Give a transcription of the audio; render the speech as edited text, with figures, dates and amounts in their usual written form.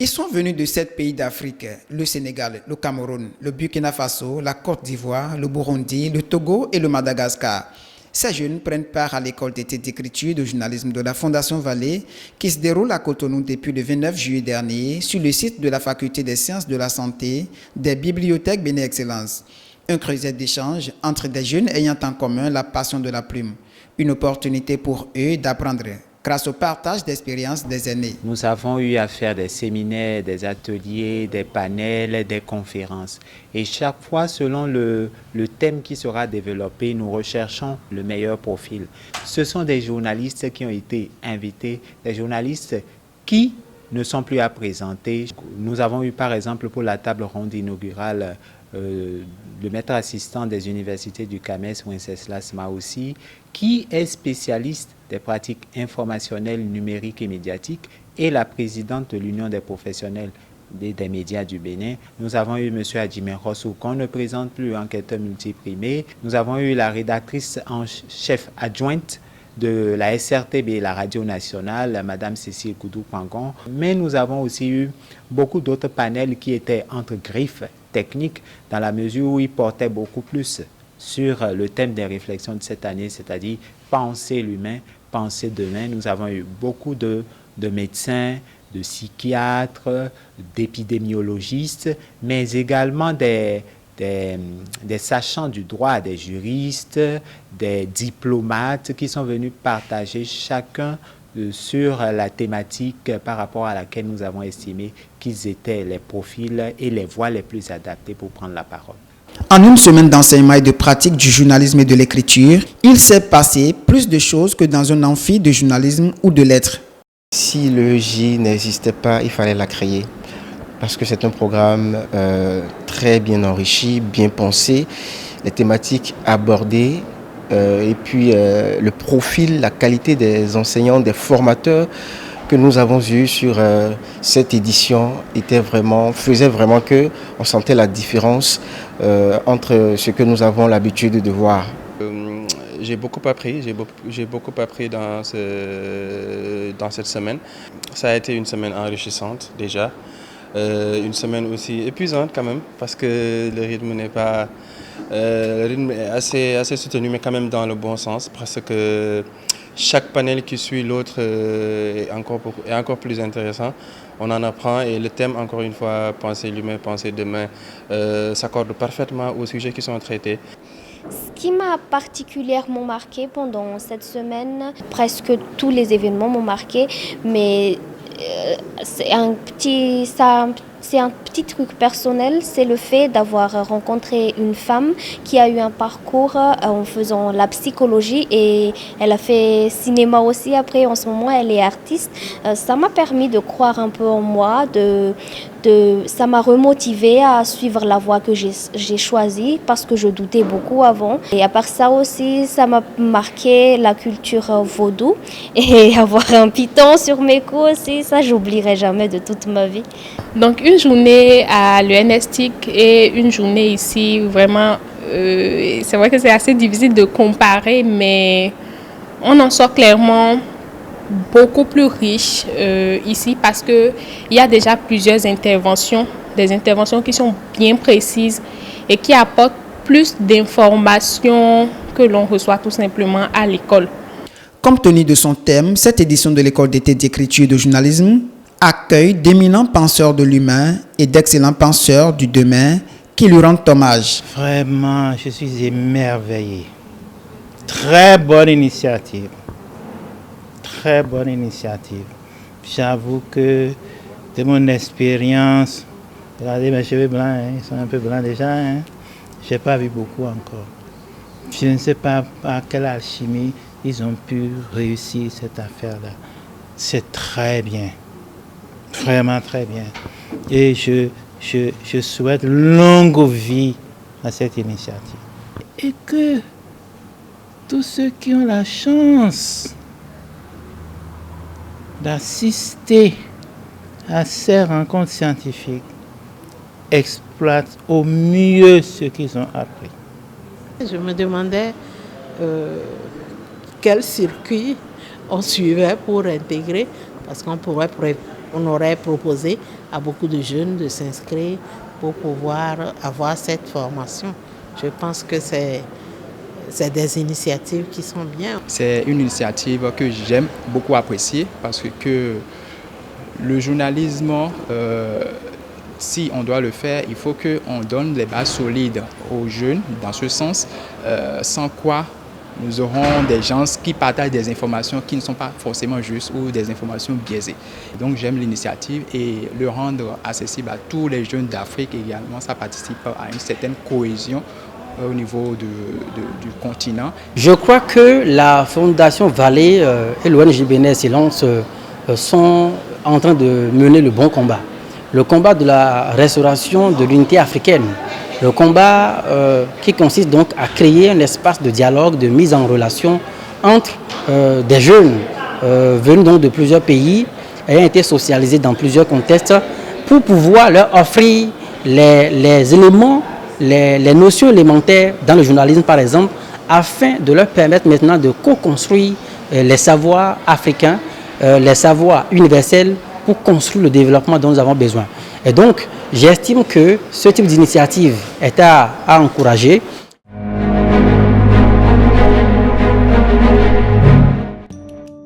Ils sont venus de 7 pays d'Afrique, le Sénégal, le Cameroun, le Burkina Faso, la Côte d'Ivoire, le Burundi, le Togo et le Madagascar. Ces jeunes prennent part à l'école d'été d'écriture et de journalisme de la Fondation Vallée qui se déroule à Cotonou depuis le 29 juillet dernier sur le site de la Faculté des sciences de la santé des bibliothèques Béné Excellence. Un creuset d'échange entre des jeunes ayant en commun la passion de la plume. Une opportunité pour eux d'apprendre grâce au partage d'expériences des aînés. Nous avons eu à faire des séminaires, des ateliers, des panels, des conférences. Et chaque fois, selon le thème qui sera développé, nous recherchons le meilleur profil. Ce sont des journalistes qui ont été invités, des journalistes qui ne sont plus à présenter. Nous avons eu par exemple pour la table ronde inaugurale le maître assistant des universités du CAMES, Wenceslas Maoussi, qui est spécialiste des pratiques informationnelles, numériques et médiatiques, et la présidente de l'Union des professionnels des médias du Bénin. Nous avons eu M. Adjimé Rossou, qu'on ne présente plus, enquêteur multiprimé. Nous avons eu la rédactrice en chef adjointe de la SRTB, la radio nationale, Mme Cécile Koudou-Pangon. Mais nous avons aussi eu beaucoup d'autres panels qui étaient entre griffes techniques, dans la mesure où ils portaient beaucoup plus sur le thème des réflexions de cette année, c'est-à-dire penser l'humain, penser demain. Nous avons eu beaucoup de médecins, de psychiatres, d'épidémiologistes, mais également des sachants du droit, des juristes, des diplomates qui sont venus partager chacun sur la thématique par rapport à laquelle nous avons estimé qu'ils étaient les profils et les voies les plus adaptées pour prendre la parole. En une semaine d'enseignement et de pratique du journalisme et de l'écriture, il s'est passé plus de choses que dans un amphi de journalisme ou de lettres. Si le J n'existait pas, il fallait la créer. Parce que c'est un programme très bien enrichi, bien pensé, les thématiques abordées, et puis le profil, la qualité des enseignants, des formateurs que nous avons eus sur cette édition faisait vraiment qu'on sentait la différence entre ce que nous avons l'habitude de voir. J'ai beaucoup appris dans cette semaine. Ça a été une semaine enrichissante déjà. Une semaine aussi épuisante quand même, parce que le rythme est assez soutenu, mais quand même dans le bon sens, parce que chaque panel qui suit l'autre est encore plus intéressant. On en apprend et le thème, encore une fois, penser l'humain, penser demain, s'accorde parfaitement aux sujets qui sont traités. Ce qui m'a particulièrement marqué pendant cette semaine, presque tous les événements m'ont marqué, mais c'est un petit truc personnel, c'est le fait d'avoir rencontré une femme qui a eu un parcours en faisant la psychologie et elle a fait cinéma aussi après. En ce moment, elle est artiste. Ça m'a permis de croire un peu en moi, ça m'a remotivée à suivre la voie que j'ai choisie parce que je doutais beaucoup avant. Et à part ça aussi, ça m'a marqué la culture vaudou et avoir un python sur mes coups aussi, ça j'oublierai jamais de toute ma vie. Donc une journée à l'UNESTIC et une journée ici, vraiment, c'est vrai que c'est assez difficile de comparer, mais on en sort clairement beaucoup plus riche ici parce qu'il y a déjà plusieurs interventions, des interventions qui sont bien précises et qui apportent plus d'informations que l'on reçoit tout simplement à l'école. Compte tenu de son thème, cette édition de l'école d'été d'écriture et de journalisme accueille d'éminents penseurs de l'humain et d'excellents penseurs du demain qui lui rendent hommage. Vraiment, je suis émerveillé. Très bonne initiative. Très bonne initiative. J'avoue que de mon expérience, regardez mes cheveux blancs, hein, ils sont un peu blancs déjà. Hein. Je n'ai pas vu beaucoup encore. Je ne sais pas par quelle alchimie ils ont pu réussir cette affaire-là. C'est très bien. Vraiment très bien. Et je souhaite longue vie à cette initiative. Et que tous ceux qui ont la chance d'assister à ces rencontres scientifiques exploitent au mieux ce qu'ils ont appris. Je me demandais quel circuit on suivait pour intégrer, parce qu'on pourrait On aurait proposé à beaucoup de jeunes de s'inscrire pour pouvoir avoir cette formation. Je pense que c'est des initiatives qui sont bien. C'est une initiative que j'aime beaucoup apprécier parce que le journalisme, si on doit le faire, il faut qu'on donne les bases solides aux jeunes dans ce sens, sans quoi nous aurons des gens qui partagent des informations qui ne sont pas forcément justes ou des informations biaisées. Donc j'aime l'initiative et le rendre accessible à tous les jeunes d'Afrique également, ça participe à une certaine cohésion au niveau du continent. Je crois que la Fondation Vallée et l'ONG Bénin Silence sont en train de mener le bon combat. Le combat de la restauration de l'unité africaine. Le combat qui consiste donc à créer un espace de dialogue, de mise en relation entre des jeunes venus donc de plusieurs pays, ayant été socialisés dans plusieurs contextes, pour pouvoir leur offrir les éléments, les notions élémentaires dans le journalisme par exemple, afin de leur permettre maintenant de co-construire les savoirs africains, les savoirs universels pour construire le développement dont nous avons besoin. Et donc, j'estime que ce type d'initiative est à encourager.